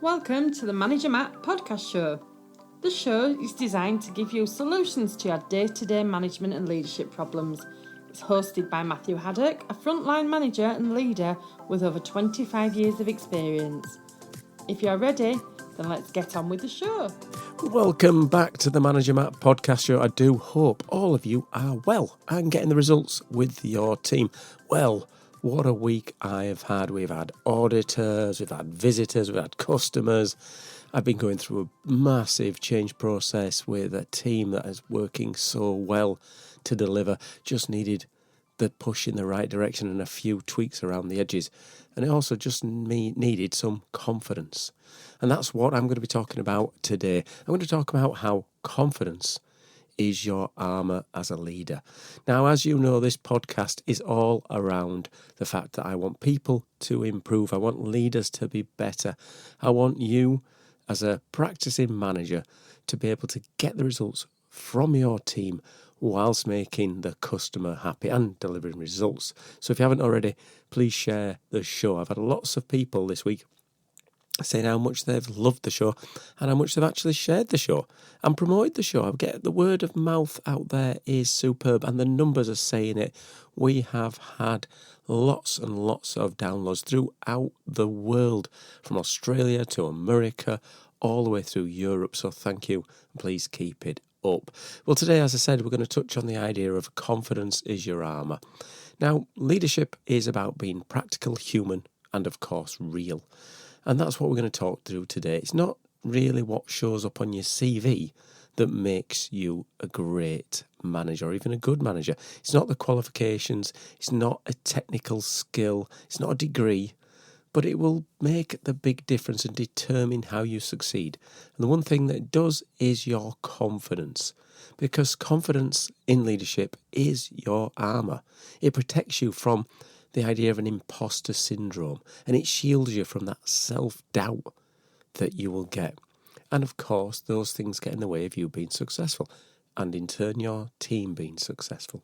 Welcome to the Manager Matt podcast show. The show is designed to give you solutions to your day-to-day management and leadership problems. It's hosted by Matthew Haddock, a frontline manager and leader with over 25 years of experience. If you're ready, then let's get on with the show. Welcome back to the Manager Matt podcast show. I do hope all of you are well and getting the results with your team. Well, what a week I have had. We've had auditors, we've had visitors, we've had customers. I've been going through a massive change process with a team that is working so well to deliver. Just needed the push in the right direction and a few tweaks around the edges. And it also just needed some confidence. And that's what I'm going to be talking about today. I'm going to talk about how confidence is your armour as a leader. Now, as you know, this podcast is all around the fact that I want people to improve. I want leaders to be better. I want you, as a practicing manager, to be able to get the results from your team whilst making the customer happy and delivering results. So if you haven't already, please share the show. I've had lots of people this week saying how much they've loved the show and how much they've actually shared the show and promoted the show. I get the word of mouth out there is superb and the numbers are saying it. We have had lots and lots of downloads throughout the world, from Australia to America, all the way through Europe. So thank you. Please keep it up. Well, today, as I said, we're going to touch on the idea of confidence is your armour. Now, leadership is about being practical, human, and of course, real. And that's what we're going to talk through today. It's not really what shows up on your CV that makes you a great manager or even a good manager. It's not the qualifications. It's not a technical skill. It's not a degree. But it will make the big difference and determine how you succeed. And the one thing that it does is your confidence. Because confidence in leadership is your armour. It protects you from the idea of an imposter syndrome, and it shields you from that self-doubt that you will get. And of course, those things get in the way of you being successful, and in turn, your team being successful.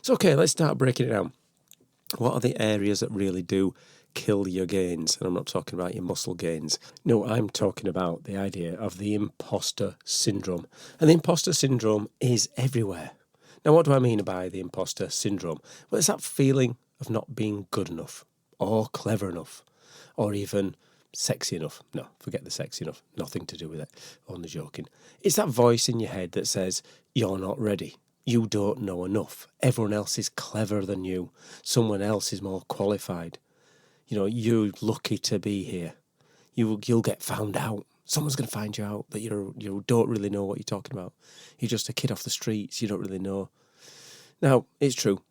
So, okay, let's start breaking it down. What are the areas that really do kill your gains? And I'm not talking about your muscle gains. No, I'm talking about the idea of the imposter syndrome. And the imposter syndrome is everywhere. Now, what do I mean by the imposter syndrome? Well, it's that feeling of not being good enough or clever enough or even sexy enough. No, forget the sexy enough. Nothing to do with it. Only joking. It's that voice in your head that says, you're not ready. You don't know enough. Everyone else is cleverer than you. Someone else is more qualified. You know, you're lucky to be here. You'll get found out. Someone's going to find you out that you don't really know what you're talking about. You're just a kid off the streets. You don't really know. Now, it's true.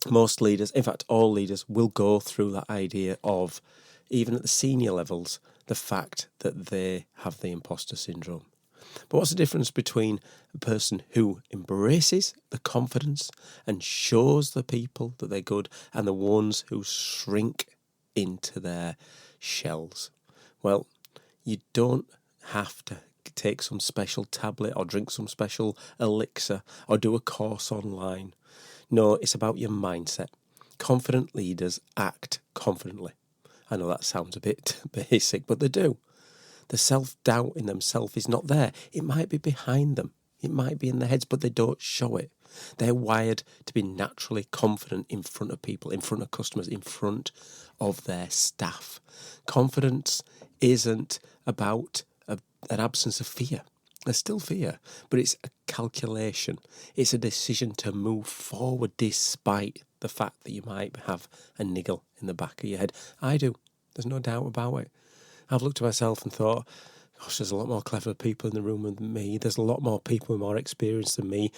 Most leaders, in fact, all leaders will go through that idea of, even at the senior levels, the fact that they have the imposter syndrome. But what's the difference between a person who embraces the confidence and shows the people that they're good and the ones who shrink into their shells? Well, you don't have to take some special tablet or drink some special elixir or do a course online. No, it's about your mindset. Confident leaders act confidently. I know that sounds a bit basic, but they do. The self-doubt in themselves is not there. It might be behind them. It might be in their heads, but they don't show it. They're wired to be naturally confident in front of people, in front of customers, in front of their staff. Confidence isn't about an absence of fear. There's still fear, but it's a calculation. It's a decision to move forward despite the fact that you might have a niggle in the back of your head. I do. There's no doubt about it. I've looked at myself and thought, gosh, there's a lot more clever people in the room than me. There's a lot more people with more experience than me.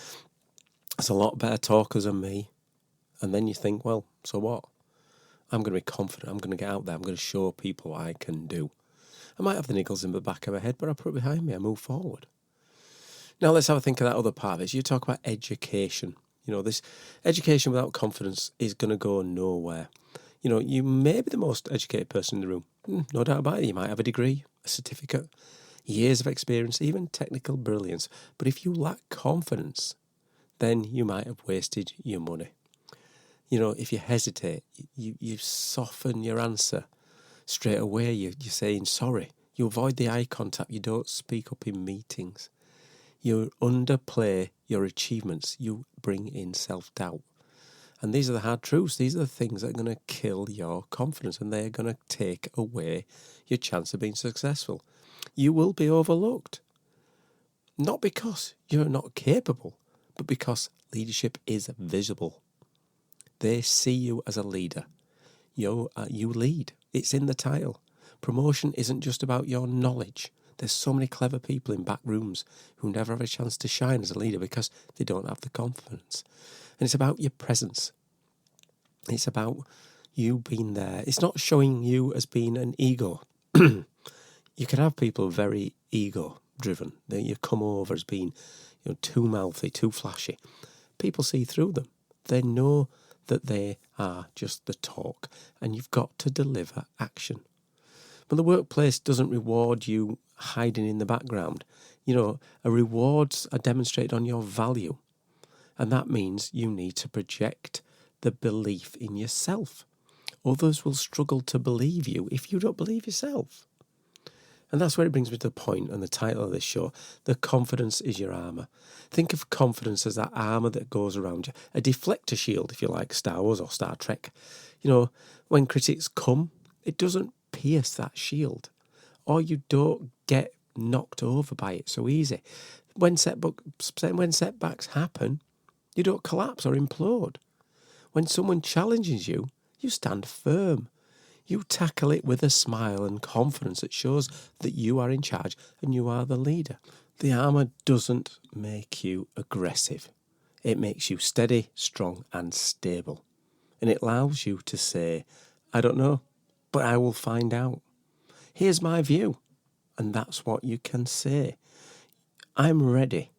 There's a lot better talkers than me. And then you think, well, so what? I'm going to be confident. I'm going to get out there. I'm going to show people what I can do. I might have the niggles in the back of my head, but I put it behind me. I move forward. Now let's have a think of that other part of it. You talk about education. You know, this education without confidence is going to go nowhere. You know, you may be the most educated person in the room. No doubt about it. You might have a degree, a certificate, years of experience, even technical brilliance. But if you lack confidence, then you might have wasted your money. You know, if you hesitate, you soften your answer Straight away, you're saying sorry. You avoid the eye contact. You don't speak up in meetings. You underplay your achievements. You bring in self-doubt. And these are the hard truths. These are the things that are going to kill your confidence, and they're going to take away your chance of being successful. You will be overlooked. Not because you're not capable, but because leadership is visible. They see you as a leader. You lead. It's in the title. Promotion isn't just about your knowledge. There's so many clever people in back rooms who never have a chance to shine as a leader because they don't have the confidence. And it's about your presence. It's about you being there. It's not showing you as being an ego. You can have people very ego-driven. You come over as being too mouthy, too flashy. People see through them. They know that they are just the talk, and you've got to deliver action. But the workplace doesn't reward you hiding in the background. Rewards are demonstrated on your value. And that means you need to project the belief in yourself. Others will struggle to believe you if you don't believe yourself. And that's where it brings me to the point and the title of this show. The confidence is your armour. Think of confidence as that armour that goes around you. A deflector shield, if you like, Star Wars or Star Trek. When critics come, it doesn't pierce that shield. Or you don't get knocked over by it so easy. When setbacks happen, you don't collapse or implode. When someone challenges you, you stand firm. You tackle it with a smile and confidence that shows that you are in charge and you are the leader. The armour doesn't make you aggressive. It makes you steady, strong and stable. And it allows you to say, I don't know, but I will find out. Here's my view. And that's what you can say. I'm ready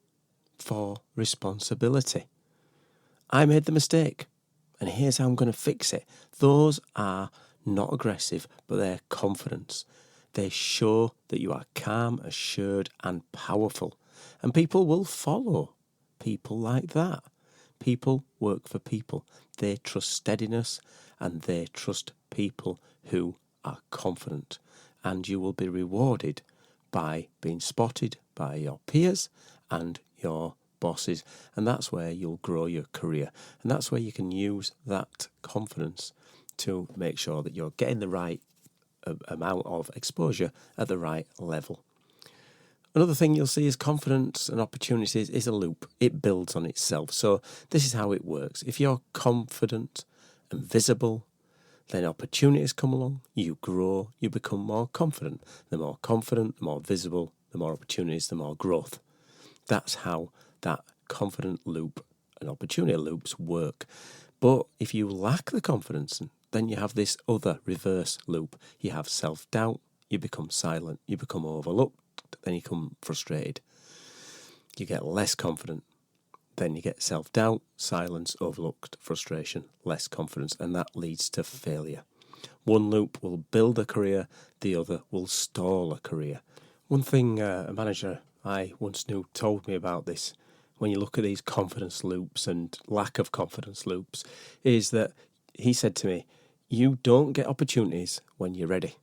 for responsibility. I made the mistake, and here's how I'm going to fix it. Those are not aggressive, but they're confidence. They show that you are calm, assured, and powerful. And people will follow people like that. People work for people. They trust steadiness, and they trust people who are confident. And you will be rewarded by being spotted by your peers and your bosses, and that's where you'll grow your career, and that's where you can use that confidence to make sure that you're getting the right amount of exposure at the right level. Another thing you'll see is confidence and opportunities is a loop. It builds on itself. So this is how it works. If you're confident and visible, then opportunities come along, you grow, you become more confident. The more confident, the more visible, the more opportunities, the more growth. That's how that confident loop and opportunity loops work. But if you lack the confidence, then you have this other reverse loop. You have self-doubt, you become silent, you become overlooked, then you become frustrated. You get less confident, then you get self-doubt, silence, overlooked, frustration, less confidence, and that leads to failure. One loop will build a career, the other will stall a career. One thing a manager I once knew told me about this, when you look at these confidence loops and lack of confidence loops, is that he said to me, you don't get opportunities when you're ready.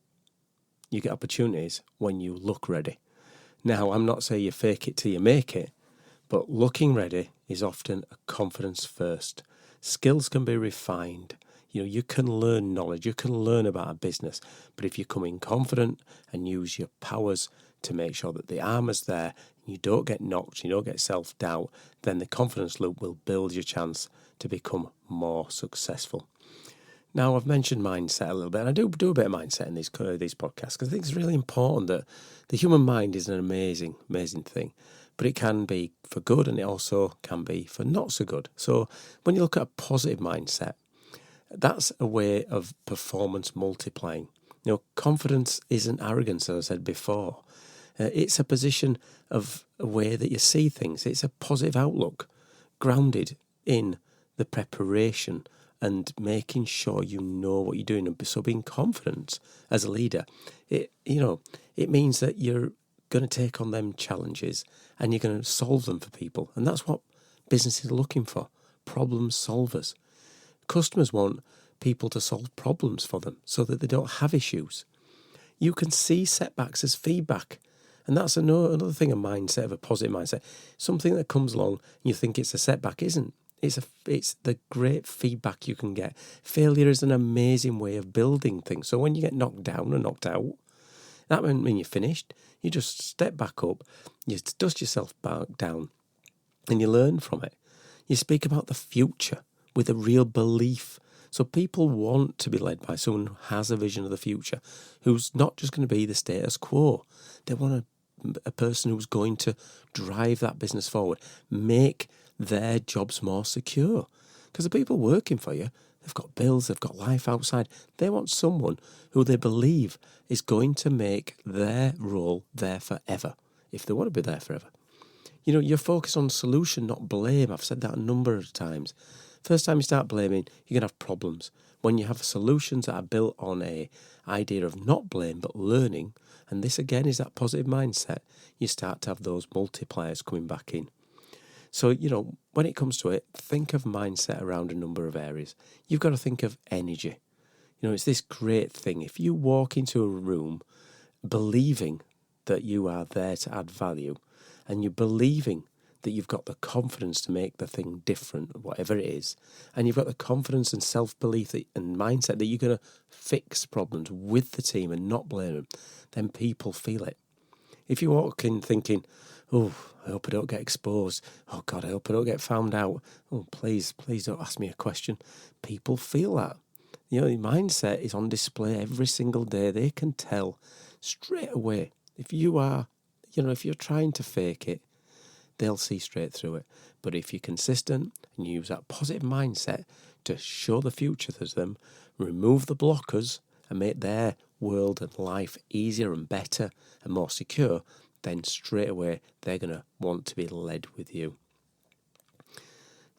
You get opportunities when you look ready. Now, I'm not saying you fake it till you make it, but looking ready is often a confidence first. Skills can be refined. You can learn knowledge, you can learn about a business, but if you come in confident and use your powers to make sure that the armour's there, you don't get knocked, you don't get self-doubt, then the confidence loop will build your chance to become more successful. Now, I've mentioned mindset a little bit, and I do a bit of mindset in these podcasts because I think it's really important that the human mind is an amazing, amazing thing, but it can be for good and it also can be for not so good. So when you look at a positive mindset, that's a way of performance multiplying. Confidence isn't arrogance, as I said before. It's a position of a way that you see things. It's a positive outlook, grounded in the preparation and making sure you know what you're doing. And so being confident as a leader, it means that you're going to take on them challenges and you're going to solve them for people. And that's what businesses are looking for, problem solvers. Customers want people to solve problems for them so that they don't have issues. You can see setbacks as feedback. And that's another thing, a mindset, of a positive mindset. Something that comes along and you think it's a setback isn't. It's the great feedback you can get. Failure is an amazing way of building things. So when you get knocked down or knocked out, that doesn't mean you're finished. You just step back up, you dust yourself back down, and you learn from it. You speak about the future with a real belief. So people want to be led by someone who has a vision of the future, who's not just going to be the status quo. They want a person who's going to drive that business forward, make their jobs more secure. Because the people working for you, they've got bills, they've got life outside. They want someone who they believe is going to make their role there forever, if they want to be there forever. You're focused on solution, not blame. I've said that a number of times. First time you start blaming, you're going to have problems. When you have solutions that are built on a idea of not blame, but learning, and this again is that positive mindset, you start to have those multipliers coming back in. So, when it comes to it, think of mindset around a number of areas. You've got to think of energy. It's this great thing. If you walk into a room believing that you are there to add value, and you're believing that you've got the confidence to make the thing different, whatever it is, and you've got the confidence and self-belief and mindset that you're going to fix problems with the team and not blame them, then people feel it. If you walk in thinking, oh, I hope I don't get exposed. Oh, God, I hope I don't get found out. Oh, please don't ask me a question. People feel that. Your mindset is on display every single day. They can tell straight away. If you're trying to fake it, they'll see straight through it. But if you're consistent and you use that positive mindset to show the future to them, remove the blockers and make their world and life easier and better and more secure, then straight away they're going to want to be led with you.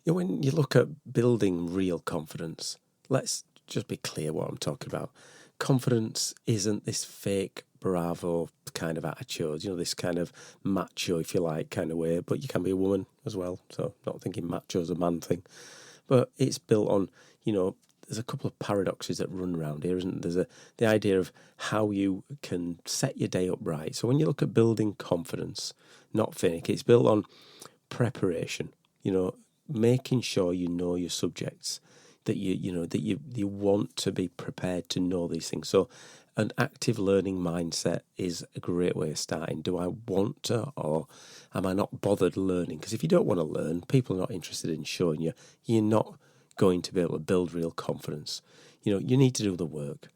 When you look at building real confidence, let's just be clear what I'm talking about. Confidence isn't this fake bravo kind of attitude, this kind of macho, if you like, kind of way, but you can be a woman as well, so not thinking macho is a man thing. But it's built on, there's a couple of paradoxes that run around here, isn't there? There's the idea of how you can set your day up right. So when you look at building confidence, not fake, it's built on preparation, making sure you know your subjects, that you want to be prepared to know these things. So an active learning mindset is a great way of starting. Do I want to, or am I not bothered learning? Because if you don't want to learn, people are not interested in showing you, you're not going to be able to build real confidence. You need to do the work.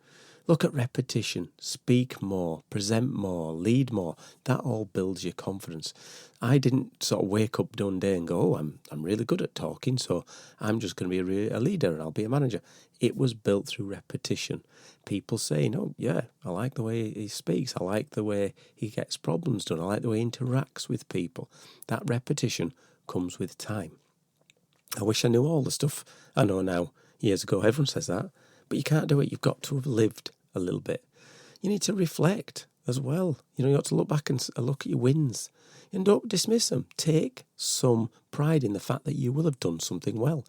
Look at repetition, speak more, present more, lead more. That all builds your confidence. I didn't sort of wake up one day and go, I'm really good at talking, so I'm just going to be a leader and I'll be a manager. It was built through repetition. People saying, oh, yeah, I like the way he speaks. I like the way he gets problems done. I like the way he interacts with people. That repetition comes with time. I wish I knew all the stuff I know now years ago. Everyone says that. But you can't do it. You've got to have lived a little bit. You need to reflect as well. You have to look back and look at your wins. And don't dismiss them. Take some pride in the fact that you will have done something well.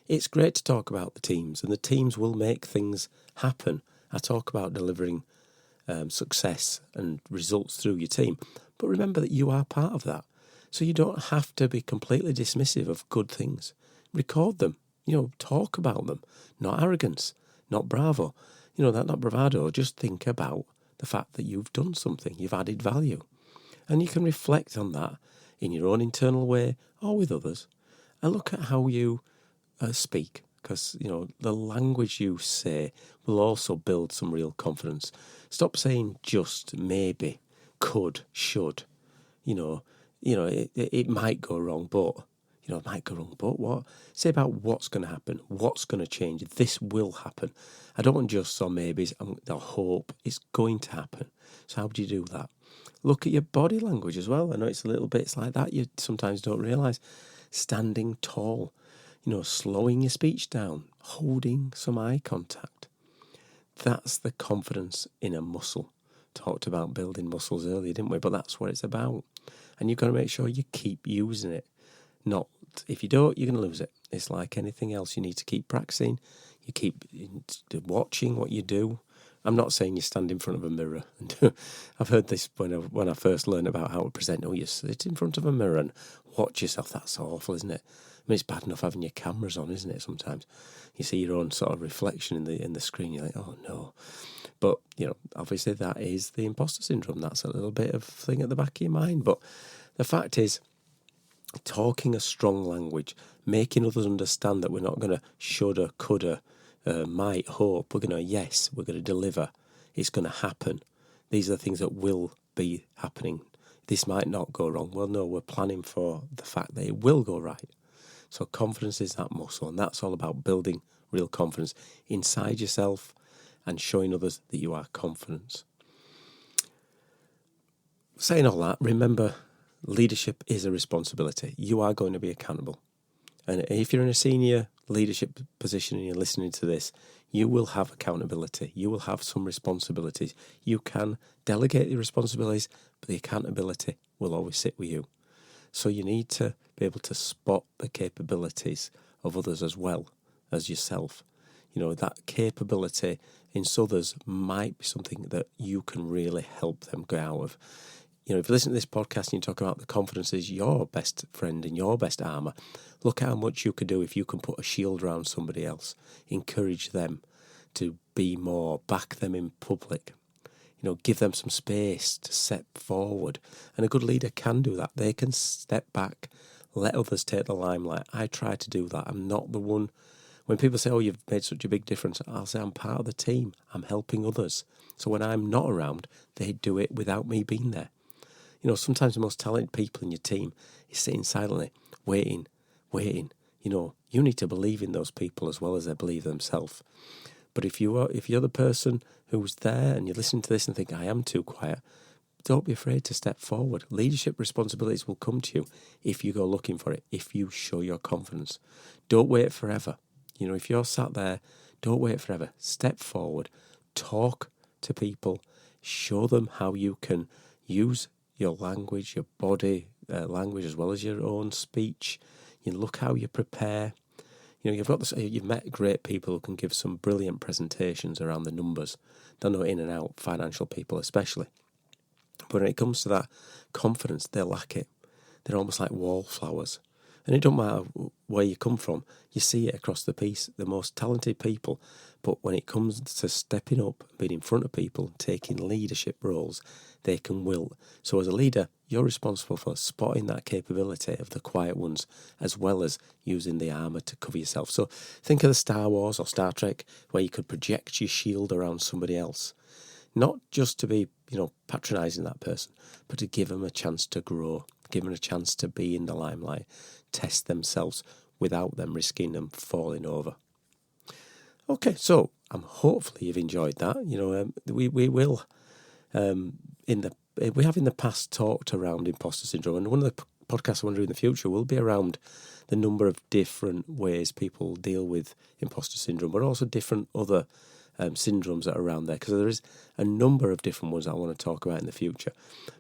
It's great to talk about the teams, and the teams will make things happen. I talk about delivering success and results through your team. But remember that you are part of that. So you don't have to be completely dismissive of good things. Record them. Talk about them. Not arrogance, not bravo. Not bravado. Just think about the fact that you've done something. You've added value. And you can reflect on that in your own internal way or with others. And look at how you speak. Because, the language you say will also build some real confidence. Stop saying just, maybe, could, should. It might go wrong, but... it might go wrong, but what? Say about what's going to happen, what's going to change. This will happen. I don't want just or maybes, I hope it's going to happen. So how do you do that? Look at your body language as well. I know it's a little bit like that. You sometimes don't realise. Standing tall, slowing your speech down, holding some eye contact. That's the confidence in a muscle. Talked about building muscles earlier, didn't we? But that's what it's about. And you've got to make sure you keep using it. Not, if you don't, you're going to lose it. It's like anything else. You need to keep practicing. You keep watching what you do, I'm not saying you stand in front of a mirror. And I've heard this when I first learned about how to present. Oh, you sit in front of a mirror and watch yourself. That's awful, isn't it? I mean, it's bad enough having your cameras on, isn't it? Sometimes you see your own sort of reflection in the screen. You're like, oh no. But, obviously that is the imposter syndrome. That's a little bit of thing at the back of your mind. But the fact is, talking a strong language, making others understand that we're not going to shoulda, coulda, might, hope. We're going to deliver. It's going to happen. These are the things that will be happening. This might not go wrong. Well, no, we're planning for the fact that it will go right. So confidence is that muscle, and that's all about building real confidence inside yourself and showing others that you are confident. Saying all that, remember, leadership is a responsibility. You are going to be accountable. And if you're in a senior leadership position and you're listening to this, you will have accountability. You will have some responsibilities. You can delegate the responsibilities, but the accountability will always sit with you. So you need to be able to spot the capabilities of others as well as yourself. That capability in others might be something that you can really help them get out of. If you listen to this podcast and you talk about the confidence is your best friend and your best armour, look how much you could do if you can put a shield around somebody else, encourage them to be more, back them in public, give them some space to step forward. And a good leader can do that. They can step back, let others take the limelight. I try to do that. I'm not the one. When people say, oh, you've made such a big difference, I'll say I'm part of the team. I'm helping others. So when I'm not around, they do it without me being there. Sometimes the most talented people in your team is sitting silently, waiting. You need to believe in those people as well as they believe themselves. But if you're the person who's there and you listen to this and think, I am too quiet, don't be afraid to step forward. Leadership responsibilities will come to you if you go looking for it, if you show your confidence. Don't wait forever. If you're sat there, don't wait forever. Step forward, talk to people, show them how you can use your language, your body language, as well as your own speech. Look how you prepare. You've met great people who can give some brilliant presentations around the numbers. They'll know in and out, financial people especially. But when it comes to that confidence, they lack it. They're almost like wallflowers. And it don't matter where you come from, you see it across the piece, the most talented people. But when it comes to stepping up, being in front of people, taking leadership roles, they can wilt. So as a leader, you're responsible for spotting that capability of the quiet ones, as well as using the armour to cover yourself. So think of the Star Wars or Star Trek, where you could project your shield around somebody else. Not just to be, patronising that person, but to give them a chance to grow, give them a chance to be in the limelight, test themselves without them risking them falling over. Okay, so hopefully you've enjoyed that. We will we have in the past talked around imposter syndrome, and one of the podcasts I want to do in the future will be around the number of different ways people deal with imposter syndrome, but also different other syndromes that are around there, because there is a number of different ones I want to talk about in the future.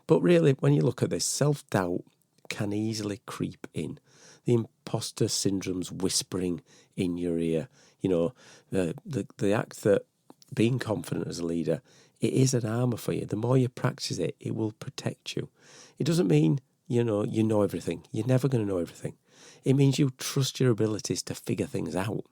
But really, when you look at this, self-doubt can easily creep in. The imposter syndrome's whispering in your ear. The act that being confident as a leader, it is an armour for you. The more you practice it, it will protect you. It doesn't mean, you know everything. You're never going to know everything. It means you trust your abilities to figure things out.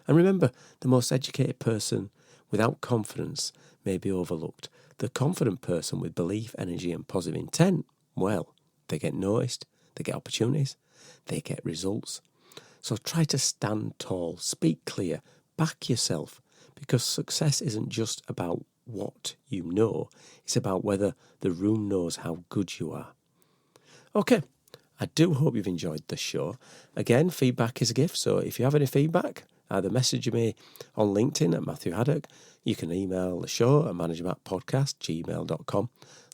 And remember, the most educated person without confidence may be overlooked. The confident person with belief, energy and positive intent, well, they get noticed, they get opportunities, they get results. So try to stand tall, speak clear, back yourself, because success isn't just about what you know, it's about whether the room knows how good you are. Okay, I do hope you've enjoyed the show. Again, feedback is a gift, so if you have any feedback, either message me on LinkedIn at Matthew Haddock. You can email the show at managermappodcast@gmail.com.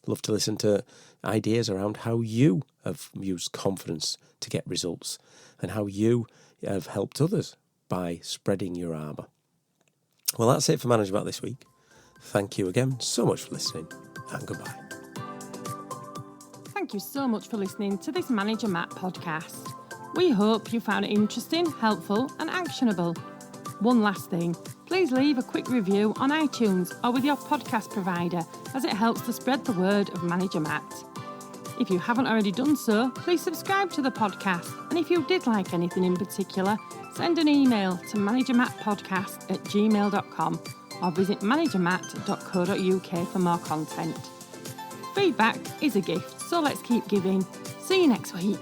Love to listen to ideas around how you have used confidence to get results and how you have helped others by spreading your armour. Well, that's it for Manager Map this week. Thank you again so much for listening, and goodbye. Thank you so much for listening to this Manager Map podcast. We hope you found it interesting, helpful and actionable. One last thing, please leave a quick review on iTunes or with your podcast provider, as it helps to spread the word of Manager Matt. If you haven't already done so, please subscribe to the podcast, and if you did like anything in particular, send an email to managermattpodcast@gmail.com or visit managermatt.co.uk for more content. Feedback is a gift, so let's keep giving. See you next week.